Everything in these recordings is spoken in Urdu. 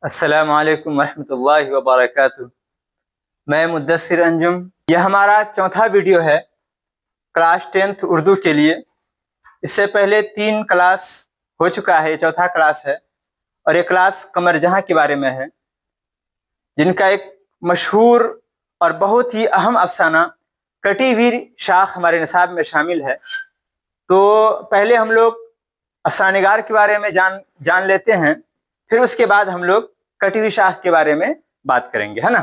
السلام علیکم ورحمۃ اللہ وبرکاتہ۔ میں مدثر انجم، یہ ہمارا چوتھا ویڈیو ہے کلاس 10th اردو کے لیے۔ اس سے پہلے 3 کلاس ہو چکا ہے، یہ چوتھا کلاس ہے، اور یہ کلاس قمر جہاں کے بارے میں ہے، جن کا ایک مشہور اور بہت ہی اہم افسانہ کٹی ہوئی شاخ ہمارے نصاب میں شامل ہے۔ تو پہلے ہم لوگ افسانہ نگار کے بارے میں جان لیتے ہیں، پھر اس کے بعد ہم لوگ کٹی ہوئی شاخ کے بارے میں بات کریں گے، ہے نا۔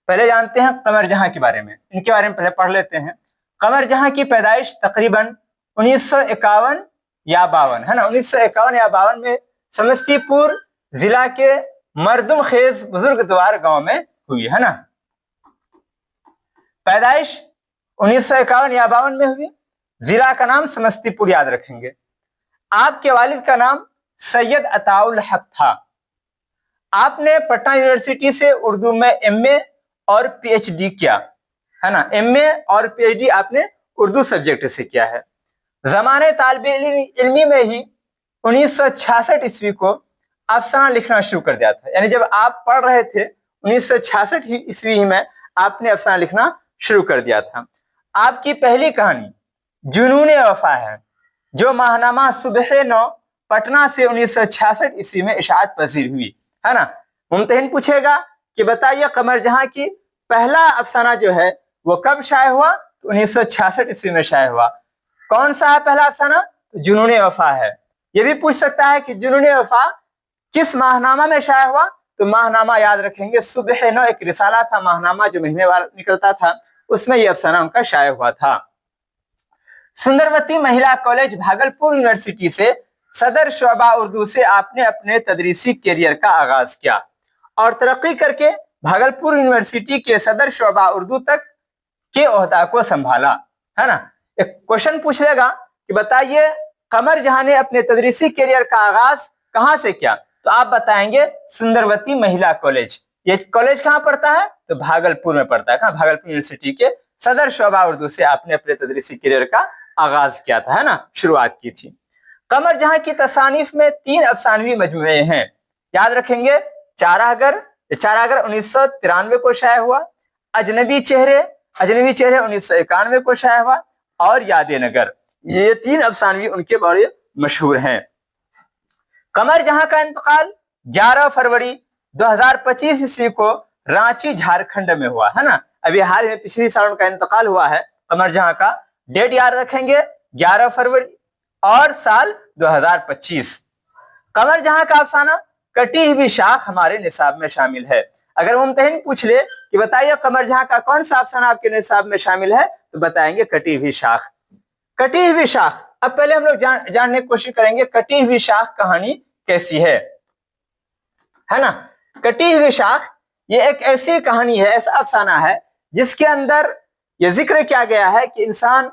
پہلے جانتے ہیں قمر جہاں کے بارے میں، ان کے بارے میں پہلے پڑھ لیتے ہیں۔ قمر جہاں کی پیدائش تقریباً 1951 یا 52 ہے نا، 1951 یا 52 میں سمستی پور ضلع کے مردم خیز بزرگ دوار گاؤں میں ہوئی، ہے نا۔ پیدائش 1951 یا 52 میں ہوئی، ضلع کا نام سمستی پور یاد رکھیں گے۔ آپ کے والد کا نام سید عطاء الحق تھا۔ آپ نے پٹنہ یونیورسٹی سے اردو میں MA اور PhD کیا، ہے نا۔ MA اور PhD آپ نے اردو سبجیکٹ سے کیا ہے۔ زمانے طالب علمی میں ہی 1966 عیسوی کو افسانہ لکھنا شروع کر دیا تھا، یعنی جب آپ پڑھ رہے تھے 1966 عیسوی میں آپ نے افسانہ لکھنا شروع کر دیا تھا۔ آپ کی پہلی کہانی جنون وفا ہے، جو ماہنامہ صبح نو پٹنہ سے 1966 عیسوی میں اشاعت پذیر ہوئی، ہے نا۔ ممتحن پوچھے گا کہ بتائیے قمر جہاں کی پہلا افسانہ جو ہے وہ کب شائع ہوا؟ 1966 عیسوی میں شائع ہوا۔ کون سا ہے پہلا افسانہ؟ جنون وفا ہے۔ یہ بھی پوچھ سکتا ہے کہ جنون وفا کس ماہنامہ میں شائع ہوا؟ تو ماہنامہ یاد رکھیں گے، صبح نو ایک رسالہ تھا، ماہنامہ جو مہینے والا نکلتا تھا، اس میں یہ افسانہ ان کا شائع ہوا تھا۔ سندروتی مہیلا کالج بھاگلپور یونیورسٹی سے صدر شعبہ اردو سے آپ نے اپنے تدریسی کیریئر کا آغاز کیا اور ترقی کر کے بھاگلپور یونیورسٹی کے صدر شعبہ اردو تک کے عہدہ کو سنبھالا، ہے نا۔ ایک کوشچن پوچھ لے گا کہ بتائیے قمر جہاں نے اپنے تدریسی کیریئر کا آغاز کہاں سے کیا؟ تو آپ بتائیں گے سندروتی مہیلا کالج۔ یہ کالج کہاں پڑتا ہے؟ تو بھاگلپور میں پڑتا ہے، کہاں؟ بھاگلپور یونیورسٹی کے صدر شعبہ اردو سے آپ نے اپنے تدریسی کیریئر کا آغاز کیا تھا، ہے نا، شروعات کی تھی۔ قمر جہاں کی تصانیف میں 3 افسانوی مجموعے ہیں، یاد رکھیں گے۔ چارہ گر 1993 کو شائع ہوا، اجنبی چہرے 1991 کو شائع ہوا، اور یاد نگر۔ یہ 3 افسانوی ان کے بڑے مشہور ہیں۔ قمر جہاں کا انتقال 11 فروری 2025 عیسوی کو رانچی جھارکھنڈ میں ہوا، ہے نا۔ ابھی حال میں پچھلی سال ان کا انتقال ہوا ہے قمر جہاں کا۔ ڈیٹ یاد رکھیں گے 11 فروری اور سال 2025۔ قمر جہاں کا افسانہ کٹی ہوئی شاخ ہمارے نصاب میں شامل ہے۔ اگر ممتحن پوچھ لے کہ بتائیے قمر جہاں کا کون سا افسانہ آپ کے نصاب میں شامل ہے، تو بتائیں گے کٹی ہوئی شاخ۔ کٹی ہوئی شاخ، اب پہلے ہم لوگ جاننے کی کوشش کریں گے کٹی ہوئی شاخ کہانی کیسی ہے نا۔ کٹی ہوئی شاخ یہ ایک ایسی کہانی ہے، ایسا افسانہ ہے جس کے اندر یہ ذکر کیا گیا ہے کہ انسان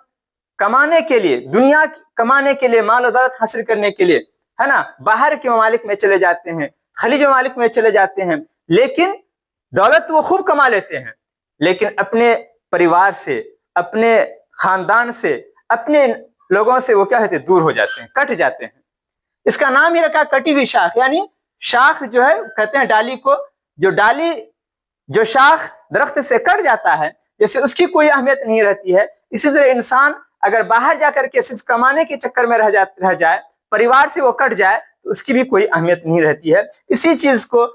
کمانے کے لیے، دنیا کمانے کے لیے، مال و دولت حاصل کرنے کے لیے، ہے نا، باہر کے ممالک میں چلے جاتے ہیں، خلیج ممالک میں چلے جاتے ہیں، لیکن دولت وہ خوب کما لیتے ہیں، لیکن اپنے پریوار سے، اپنے خاندان سے، اپنے لوگوں سے وہ کیا ہوتے ہیں؟ دور ہو جاتے ہیں، کٹ جاتے ہیں۔ اس کا نام ہی رکھا کٹی ہوئی شاخ، یعنی شاخ جو ہے کہتے ہیں ڈالی کو، جو شاخ درخت سے کٹ جاتا ہے، جیسے اس کی کوئی اہمیت نہیں رہتی ہے، اسی طرح انسان اگر باہر جا کر کے صرف کمانے کے چکر میں رہ جائے، پریوار سے وہ کٹ جائے، تو اس کی بھی کوئی اہمیت نہیں رہتی ہے۔ اسی چیز کو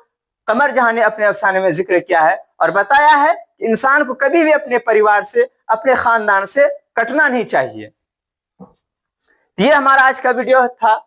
قمر جہاں نے اپنے افسانے میں ذکر کیا ہے اور بتایا ہے کہ انسان کو کبھی بھی اپنے پریوار سے، اپنے خاندان سے کٹنا نہیں چاہیے۔ یہ ہمارا آج کا ویڈیو تھا۔